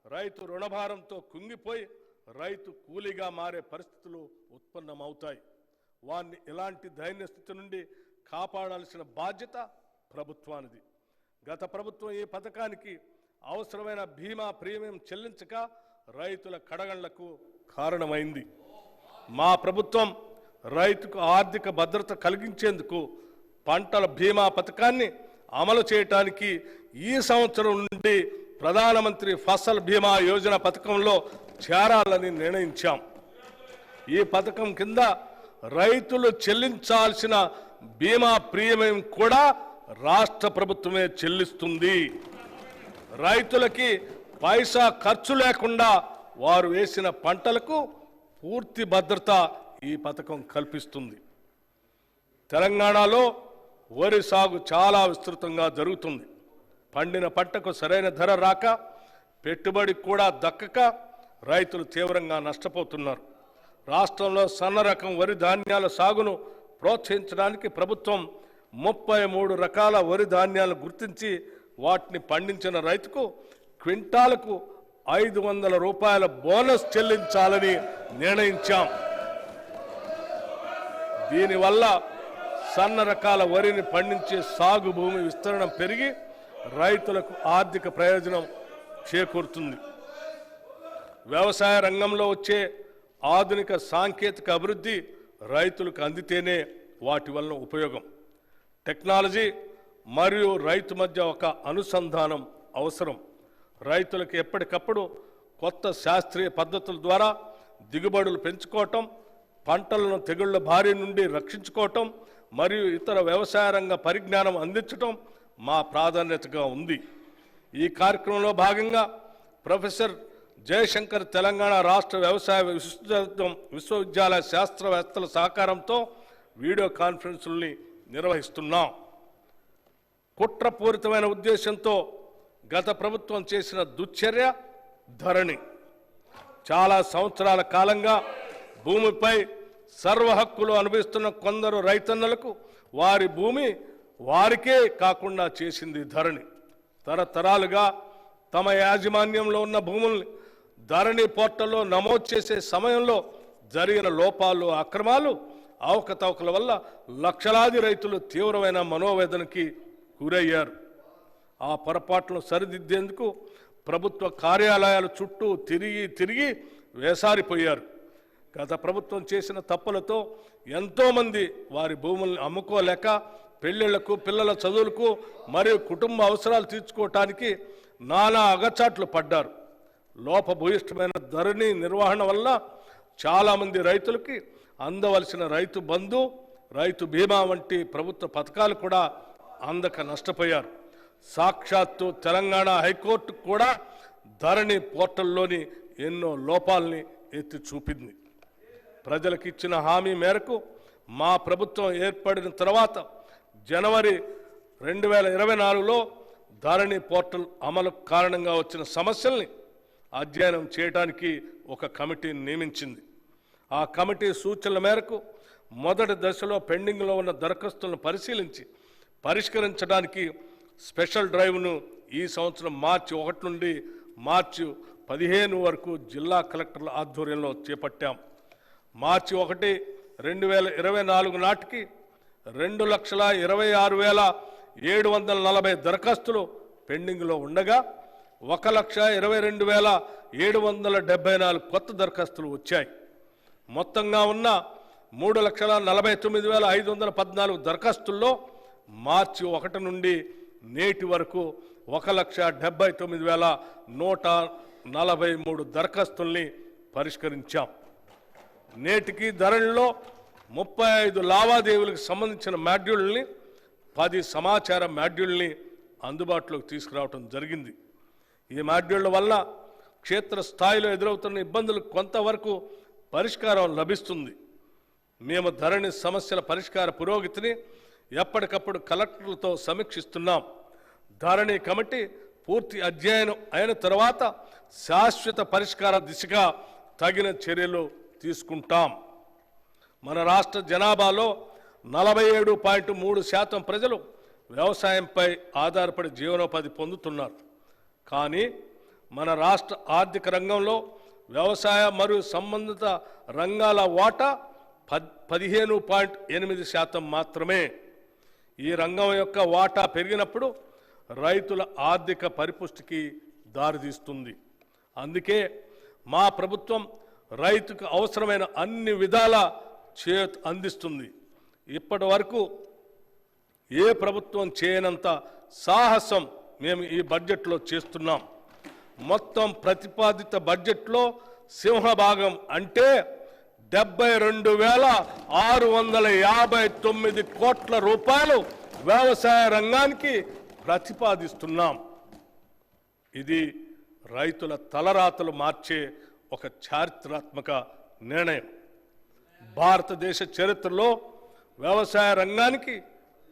రైతు రుణభారంతో కుంగిపోయి రైతు కూలీగా మారే పరిస్థితులు ఉత్పన్నమవుతాయి. వారిని ఇలాంటి దైన్య స్థితి నుండి కాపాడాల్సిన బాధ్యత ప్రభుత్వానిది. గత ప్రభుత్వం ఈ పథకానికి అవసరమైన బీమా ప్రీమియం చెల్లించక రైతుల కడగళ్లకు కారణమైంది. మా ప్రభుత్వం రైతుకు ఆర్థిక భద్రత కలిగించేందుకు పంటల బీమా పథకాన్ని అమలు చేయడానికి ఈ సంవత్సరం నుండి ప్రధానమంత్రి ఫసల్ బీమా యోజన పథకంలో చేరాలని నిర్ణయించాం. ఈ పథకం కింద రైతులు చెల్లించాల్సిన బీమా ప్రీమియం కూడా రాష్ట్ర ప్రభుత్వమే చెల్లిస్తుంది. రైతులకి పైసా ఖర్చు లేకుండా వారు వేసిన పంటలకు పూర్తి భద్రత ఈ పథకం కల్పిస్తుంది. తెలంగాణలో వరి సాగు చాలా విస్తృతంగా జరుగుతుంది. పండిన పంటకు సరైన ధర రాక, పెట్టుబడి కూడా దక్కక రైతులు తీవ్రంగా నష్టపోతున్నారు. రాష్ట్రంలో సన్న రకం వరి ధాన్యాల సాగును ప్రోత్సహించడానికి ప్రభుత్వం 33 రకాల వరి ధాన్యాలు గుర్తించి వాటిని పండించిన రైతుకు క్వింటాలకు 500 రూపాయల బోనస్ చెల్లించాలని నిర్ణయించాం. దీనివల్ల సన్న రకాల వరిని పండించే సాగు భూమి విస్తరణ పెరిగి రైతులకు ఆర్థిక ప్రయోజనం చేకూరుతుంది. వ్యవసాయ రంగంలో వచ్చే ఆధునిక సాంకేతిక అభివృద్ధి రైతులకు అందితేనే వాటి వలన ఉపయోగం. టెక్నాలజీ మరియు రైతు మధ్య ఒక అనుసంధానం అవసరం. రైతులకు ఎప్పటికప్పుడు కొత్త శాస్త్రీయ పద్ధతుల ద్వారా దిగుబడులు పెంచుకోవటం, పంటలను తెగుళ్ల బారి నుండి రక్షించుకోవటం మరియు ఇతర వ్యవసాయ రంగ పరిజ్ఞానం అందించటం మా ప్రాధాన్యతగా ఉంది. ఈ కార్యక్రమంలో భాగంగా ప్రొఫెసర్ జయశంకర్ తెలంగాణ రాష్ట్ర వ్యవసాయ విశ్వవిద్యాలయ శాస్త్రవేత్తల సహకారంతో వీడియో కాన్ఫరెన్సుల్ని నిర్వహిస్తున్నాం. కుట్రపూరితమైన ఉద్దేశంతో గత ప్రభుత్వం చేసిన దుశ్చర్య ధరణి. చాలా సంవత్సరాల కాలంగా భూమిపై సర్వ హక్కులు అనుభవిస్తున్న కొందరు రైతన్నలకు వారి భూమి వారికే కాకుండా చేసింది ధరణి. తరతరాలుగా తమ యాజమాన్యంలో ఉన్న భూముల్ని ధరణి పోర్టల్లో నమోదు చేసే సమయంలో జరిగిన లోపాలు, అక్రమాలు, అవకతవకల వల్ల లక్షలాది రైతులు తీవ్రమైన మనోవేదనకి గురయ్యారు. ఆ పొరపాట్లను సరిదిద్దేందుకు ప్రభుత్వ కార్యాలయాల చుట్టూ తిరిగి వేసారిపోయారు. గత ప్రభుత్వం చేసిన తప్పులతో ఎంతోమంది వారి భూముల్ని అమ్ముకోలేక పెళ్లిళ్లకు, పిల్లల చదువులకు మరియు కుటుంబ అవసరాలు తీర్చుకోవటానికి నానా అగచాట్లు పడ్డారు. లోపభూయిష్టమైన ధరణి నిర్వహణ వల్ల చాలామంది రైతులకి అందవలసిన రైతు బంధు, రైతు బీమా వంటి ప్రభుత్వ పథకాలు కూడా అందక నష్టపోయారు. సాక్షాత్తు తెలంగాణ హైకోర్టు కూడా ధరణి పోర్టల్లోని ఎన్నో లోపాలని ఎత్తి చూపింది. ప్రజలకు ఇచ్చిన హామీ మేరకు మా ప్రభుత్వం ఏర్పడిన తర్వాత జనవరి 2024లో ధరణి పోర్టల్ అమలు కారణంగా వచ్చిన సమస్యల్ని అధ్యయనం చేయడానికి ఒక కమిటీని నియమించింది. ఆ కమిటీ సూచనల మేరకు మొదటి దశలో పెండింగ్లో ఉన్న దరఖాస్తులను పరిశీలించి పరిష్కరించడానికి స్పెషల్ డ్రైవ్ను ఈ సంవత్సరం మార్చి 1 నుండి మార్చి 15 వరకు జిల్లా కలెక్టర్ల ఆధ్వర్యంలో చేపట్టాం. మార్చి 1, 2024 నాటికి 2,26,740 దరఖాస్తులు పెండింగ్లో ఉండగా 1,22,774 కొత్త దరఖాస్తులు వచ్చాయి. మొత్తంగా ఉన్న 3,49,514 దరఖాస్తుల్లో మార్చి 1 నుండి నేటి వరకు 1,79,143 దరఖాస్తుల్ని పరిష్కరించాం. నేటికి ధరణిలో 35 లావాదేవీలకు సంబంధించిన మాడ్యూల్ని, 10 సమాచార మాడ్యూల్ని అందుబాటులోకి తీసుకురావడం జరిగింది. ఈ మాడ్యూళ్ల వల్ల క్షేత్రస్థాయిలో ఎదురవుతున్న ఇబ్బందులకు కొంతవరకు పరిష్కారం లభిస్తుంది. మేము ధరణి సమస్యల పరిష్కార పురోగతిని ఎప్పటికప్పుడు కలెక్టర్లతో సమీక్షిస్తున్నాం. ధరణి కమిటీ పూర్తి అధ్యయనం అయిన తర్వాత శాశ్వత పరిష్కార దిశగా తగిన చర్యలు తీసుకుంటాం. మన రాష్ట్ర జనాభాలో 47.3% ప్రజలు వ్యవసాయంపై ఆధారపడి జీవనోపాధి పొందుతున్నారు. కానీ మన రాష్ట్ర ఆర్థిక రంగంలో వ్యవసాయ మరియు సంబంధిత రంగాల వాటా 15.8% మాత్రమే. ఈ రంగం యొక్క వాటా పెరిగినప్పుడు రైతుల ఆర్థిక పరిపుష్టికి దారితీస్తుంది. అందుకే మా ప్రభుత్వం రైతుకు అవసరమైన అన్ని విధాల చేయూత అందిస్తుంది. ఇప్పటి వరకు ఏ ప్రభుత్వం చేయనంత సాహసం మేము ఈ బడ్జెట్లో చేస్తున్నాం. మొత్తం ప్రతిపాదిత బడ్జెట్లో సింహభాగం అంటే 72,659 కోట్ల రూపాయలు వ్యవసాయ రంగానికి ప్రతిపాదిస్తున్నాం. ఇది రైతుల తలరాతలు మార్చే ఒక చారిత్రాత్మక నిర్ణయం. భారతదేశ చరిత్రలో వ్యవసాయ రంగానికి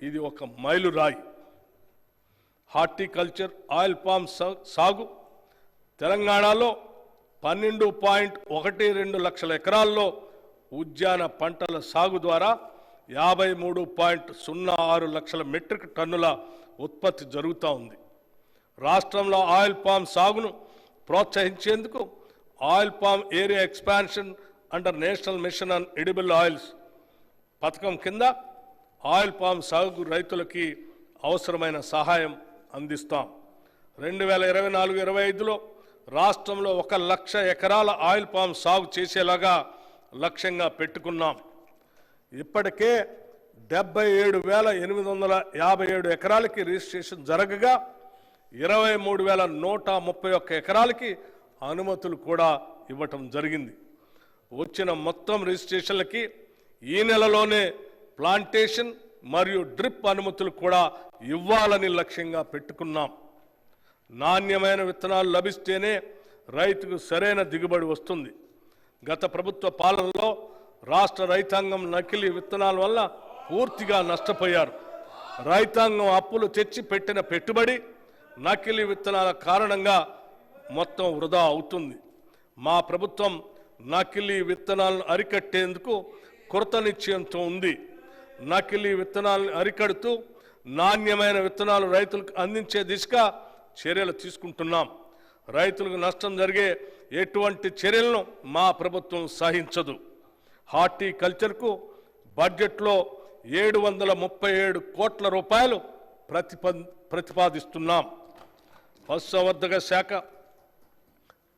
ఇది ఒక మైలురాయి. హార్టికల్చర్ ఆయిల్ పామ్ సాగు తెలంగాణలో 12.12 లక్షల ఎకరాల్లో, ఉద్యాన పంటల సాగు ద్వారా 53.06 లక్షల మెట్రిక్ టన్నుల ఉత్పత్తి జరుగుతూ ఉంది. రాష్ట్రంలో ఆయిల్ పామ్ సాగును ప్రోత్సహించేందుకు oil palm area expansion under national mission on edible oils పథకం కింద ఆయిల్ పామ్ సాగు రైతులకి అవసరమైన సహాయం అందిస్తాం. 2024-25లో రాష్ట్రంలో 1 లక్ష ఎకరాల ఆయిల్ పామ్ సాగు చేసేలాగా లక్ష్యంగా పెట్టుకున్నాం. ఇప్పటికే 77,857 ఎకరాలకి రిజిస్ట్రేషన్ జరగగా 23,131 ఎకరాలకి అనుమతులు కూడా ఇవ్వటం జరిగింది. వచ్చిన మొత్తం రిజిస్ట్రేషన్లకి ఈ నెలలోనే ప్లాంటేషన్ మరియు డ్రిప్ అనుమతులు కూడా ఇవ్వాలని లక్ష్యంగా పెట్టుకున్నాం. నాణ్యమైన విత్తనాలు లభిస్తేనే రైతుకు సరైన దిగుబడి వస్తుంది. గత ప్రభుత్వ పాలనలో రాష్ట్ర రైతాంగం నకిలీ విత్తనాల వల్ల పూర్తిగా నష్టపోయారు. రైతాంగం అప్పులు తెచ్చి పెట్టిన పెట్టుబడి నకిలీ విత్తనాల కారణంగా మొత్తం వృధా అవుతుంది. మా ప్రభుత్వం నకిలీ విత్తనాలను అరికట్టేందుకు కృత నిశ్చయంతో ఉంది. నకిలీ విత్తనాలను అరికడుతూ నాణ్యమైన విత్తనాలు రైతులకు అందించే దిశగా చర్యలు తీసుకుంటున్నాం. రైతులకు నష్టం జరిగే ఎటువంటి చర్యలను మా ప్రభుత్వం సహించదు. హార్టికల్చర్కు బడ్జెట్లో 737 కోట్ల రూపాయలు ప్రతిపాదిస్తున్నాం. పశుసంవర్ధక శాఖ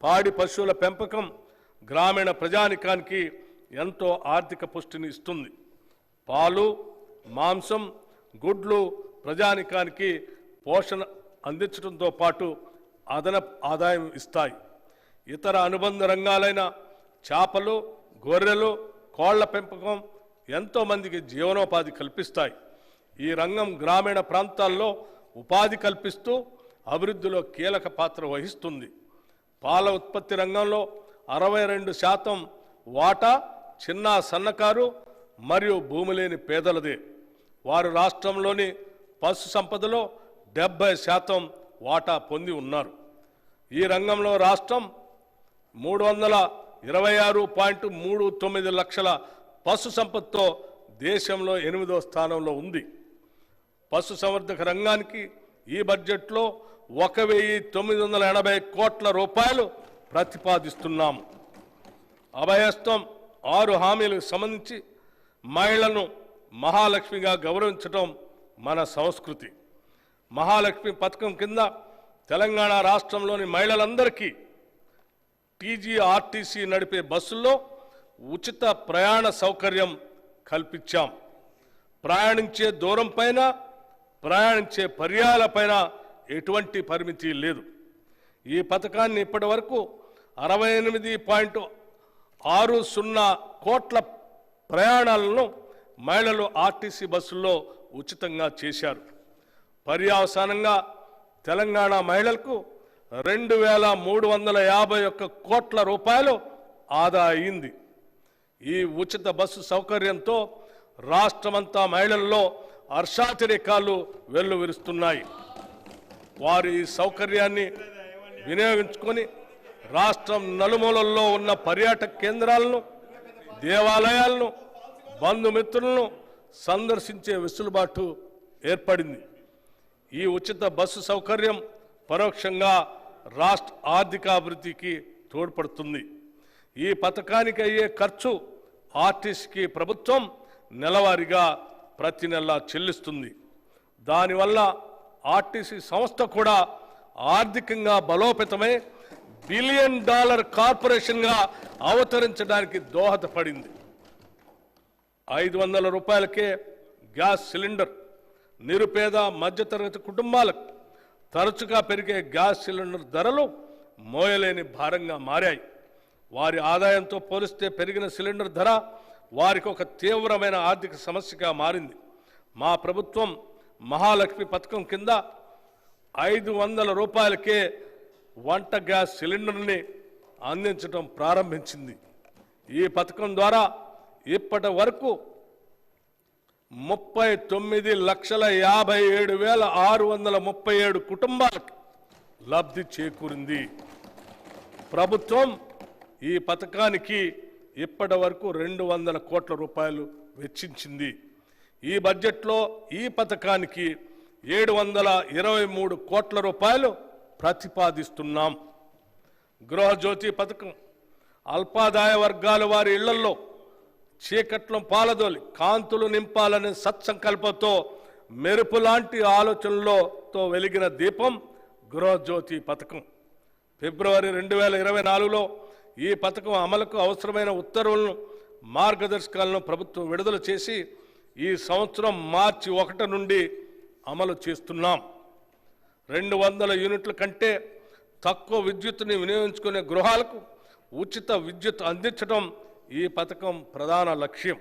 పాడి పశువుల పెంపకం గ్రామీణ ప్రజానికానికి ఎంతో ఆర్థిక పుష్టిని ఇస్తుంది. పాలు, మాంసం, గుడ్లు ప్రజానికానికి పోషణ అందించడంతో పాటు అదనపు ఆదాయం ఇస్తాయి. ఇతర అనుబంధ రంగాలైన చేపలు, గొర్రెలు, కోళ్ల పెంపకం ఎంతో మందికి జీవనోపాధి కల్పిస్తాయి. ఈ రంగం గ్రామీణ ప్రాంతాల్లో ఉపాధి కల్పిస్తూ అభివృద్ధిలో కీలక పాత్ర వహిస్తుంది. పాల ఉత్పత్తి రంగంలో 62% వాటా చిన్న సన్నకారు మరియు భూమి లేని పేదలదే. వారు రాష్ట్రంలోని పశు సంపదలో 70% వాటా పొంది ఉన్నారు. ఈ రంగంలో రాష్ట్రం 326.39 లక్షల పశు సంపదతో దేశంలో 8వ స్థానంలో ఉంది. పశు సంవర్ధక రంగానికి ఈ బడ్జెట్లో 1,980 కోట్ల రూపాయలు ప్రతిపాదిస్తున్నాము. అభయహస్తం 6 హామీలకు సంబంధించి మహిళలను మహాలక్ష్మిగా గౌరవించడం మన సంస్కృతి. మహాలక్ష్మి పథకం కింద తెలంగాణ రాష్ట్రంలోని మహిళలందరికీ టీజీఆర్టీసీ నడిపే బస్సుల్లో ఉచిత ప్రయాణ సౌకర్యం కల్పించాం. ప్రయాణించే దూరం పైన, ప్రయాణించే పర్యాయాలపైన ఎటువంటి పరిమితి లేదు. ఈ పథకాన్ని ఇప్పటి వరకు 68.60 కోట్ల ప్రయాణాలను మహిళలు ఆర్టీసీ బస్సుల్లో ఉచితంగా చేశారు. పర్యవసానంగా తెలంగాణ మహిళలకు 2,351 కోట్ల రూపాయలు ఆదా అయింది. ఈ ఉచిత బస్సు సౌకర్యంతో రాష్ట్రమంతా మహిళల్లో హర్షాతిరేకాలు వెల్లువిరుస్తున్నాయి. వారు ఈ సౌకర్యాన్ని వినియోగించుకొని రాష్ట్రం నలుమూలల్లో ఉన్న పర్యాటక కేంద్రాలను, దేవాలయాలను, బంధుమిత్రులను సందర్శించే వెసులుబాటు ఏర్పడింది. ఈ ఉచిత బస్సు సౌకర్యం పరోక్షంగా రాష్ట్ర ఆర్థికాభివృద్ధికి తోడ్పడుతుంది. ఈ పథకానికి అయ్యే ఖర్చు ఆర్టీసీకి ప్రభుత్వం నెలవారీగా ప్రతి నెల చెల్లిస్తుంది. దానివల్ల ఆర్టీసీ సంస్థ కూడా ఆర్థికంగా బలోపేతమై $1 బిలియన్ కార్పొరేషన్గా అవతరించడానికి దోహదపడింది. 500 రూపాయలకే గ్యాస్ సిలిండర్ నిరుపేద మధ్యతరగతి కుటుంబాలకు తరచుగా పెరిగే గ్యాస్ సిలిండర్ ధరలు మోయలేని భారంగా మారాయి. వారి ఆదాయంతో పోలిస్తే పెరిగిన సిలిండర్ ధర వారికి ఒక తీవ్రమైన ఆర్థిక సమస్యగా మారింది. మా ప్రభుత్వం మహాలక్ష్మి పథకం కింద 500 రూపాయలకే వంట గ్యాస్ సిలిండర్ని అందించడం ప్రారంభించింది. ఈ పథకం ద్వారా ఇప్పటి వరకు 39,57,637 కుటుంబాలకు లబ్ధి చేకూరింది. ప్రభుత్వం ఈ పథకానికి ఇప్పటి వరకు 200 కోట్ల రూపాయలు వెచ్చించింది. ఈ బడ్జెట్లో ఈ పథకానికి 723 కోట్ల రూపాయలు ప్రతిపాదిస్తున్నాం. గృహజ్యోతి పథకం అల్పాదాయ వర్గాల వారి ఇళ్లలో చీకట్లో పాలదోలి కాంతులు నింపాలనే సత్సంకల్పంతో మెరుపు లాంటి ఆలోచనలతో వెలిగిన దీపం గృహజ్యోతి పథకం. ఫిబ్రవరి 2024లో ఈ పథకం అమలుకు అవసరమైన ఉత్తర్వులను మార్గదర్శకాలను ప్రభుత్వం విడుదల చేసి ఈ సంవత్సరం మార్చి 1 నుండి అమలు చేస్తున్నాం. 200 యూనిట్ల కంటే తక్కువ విద్యుత్తుని వినియోగించుకునే గృహాలకు ఉచిత విద్యుత్ అందించడం ఈ పథకం ప్రధాన లక్ష్యం.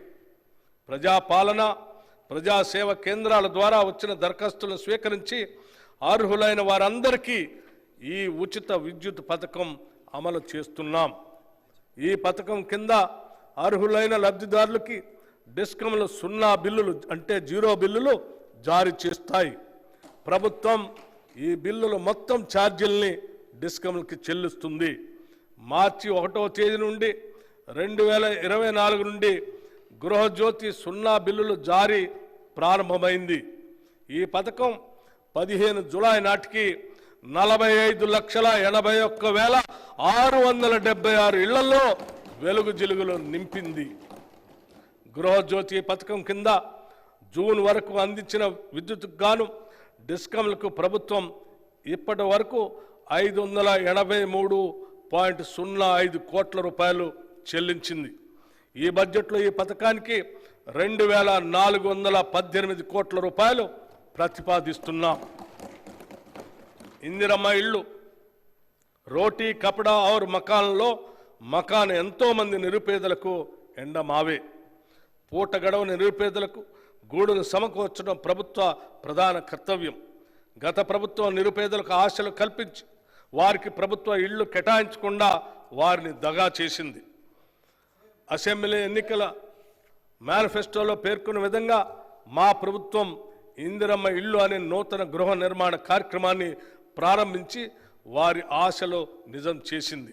ప్రజాపాలన ప్రజాసేవ కేంద్రాల ద్వారా వచ్చిన దరఖాస్తులను స్వీకరించి అర్హులైన వారందరికీ ఈ ఉచిత విద్యుత్ పథకం అమలు చేస్తున్నాం. ఈ పథకం కింద అర్హులైన లబ్ధిదారులకి డిస్కంలు 0 బిల్లులు అంటే 0 బిల్లులు జారీ చేస్తాయి. ప్రభుత్వం ఈ బిల్లులు మొత్తం ఛార్జీల్ని డిస్కంలకి చెల్లిస్తుంది. మార్చి 1వ తేదీ నుండి 2024 నుండి గృహజ్యోతి 0 బిల్లులు జారీ ప్రారంభమైంది. ఈ పథకం 15 జూలై నాటికి 45,81,676 ఇళ్లలో వెలుగు జిలుగులు నింపింది. గృహజ్యోతి పథకం కింద జూన్ వరకు అందించిన విద్యుత్కు గాను డిస్కంలకు ప్రభుత్వం ఇప్పటి వరకు 583.05 కోట్ల రూపాయలు చెల్లించింది. ఈ బడ్జెట్లో ఈ పథకానికి 2,418 కోట్ల రూపాయలు ప్రతిపాదిస్తున్నాం. ఇందిరమ్మ ఇళ్ళు రోటీ కపడా ఔర్ మకాన్లో మకాన్ ఎంతో మంది నిరుపేదలకు ఎండమావే. పూట గడవని నిరుపేదలకు గూడును సమకూర్చడం ప్రభుత్వ ప్రధాన కర్తవ్యం. గత ప్రభుత్వం నిరుపేదలకు ఆశలు కల్పించి వారికి ప్రభుత్వ ఇళ్లు కేటాయించకుండా వారిని దగా చేసింది. అసెంబ్లీ ఎన్నికల మేనిఫెస్టోలో పేర్కొన్న విధంగా మా ప్రభుత్వం ఇందిరమ్మ ఇళ్ళు అనే నూతన గృహ నిర్మాణ కార్యక్రమాన్ని ప్రారంభించి వారి ఆశలు నిజం చేసింది.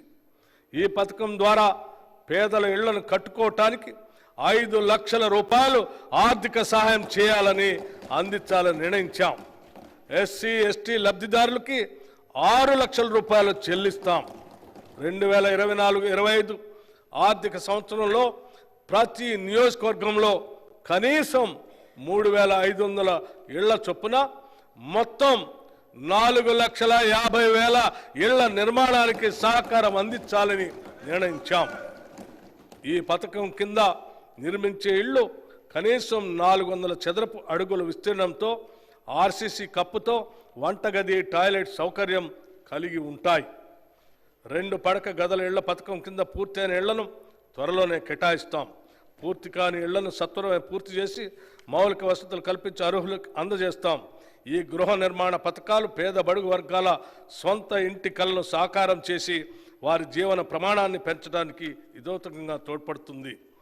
ఈ పథకం ద్వారా పేదల ఇళ్లను కట్టుకోవటానికి 5 లక్షల రూపాయలు ఆర్థిక సహాయం చేయాలని అందించాలని నిర్ణయించాం. ఎస్సీ ఎస్టీ లబ్ధిదారులకి 6 లక్షల రూపాయలు చెల్లిస్తాం. 2024-25 ఆర్థిక సంవత్సరంలో ప్రతి నియోజకవర్గంలో కనీసం 3,500 ఇళ్ల చొప్పున మొత్తం 4,50,000 ఇళ్ల నిర్మాణానికి సహకారం అందించాలని నిర్ణయించాం. ఈ పథకం కింద నిర్మించే ఇళ్లు కనీసం 400 చదరపు అడుగుల విస్తీర్ణంతో ఆర్సీసీ కప్పుతో వంటగది టాయిలెట్ సౌకర్యం కలిగి ఉంటాయి. 2 పడక గదుల ఇళ్ల పథకం కింద పూర్తయిన ఇళ్లను త్వరలోనే కేటాయిస్తాం. పూర్తి కాని ఇళ్లను సత్వరమే పూర్తి చేసి మౌలిక వసతులు కల్పించి అర్హులకు అందజేస్తాం. ఈ గృహ నిర్మాణ పథకాలు పేద బడుగు వర్గాల సొంత ఇంటి కలను సాకారం చేసి వారి జీవన ప్రమాణాన్ని పెంచడానికి ఇదోతకంగా తోడ్పడుతుంది.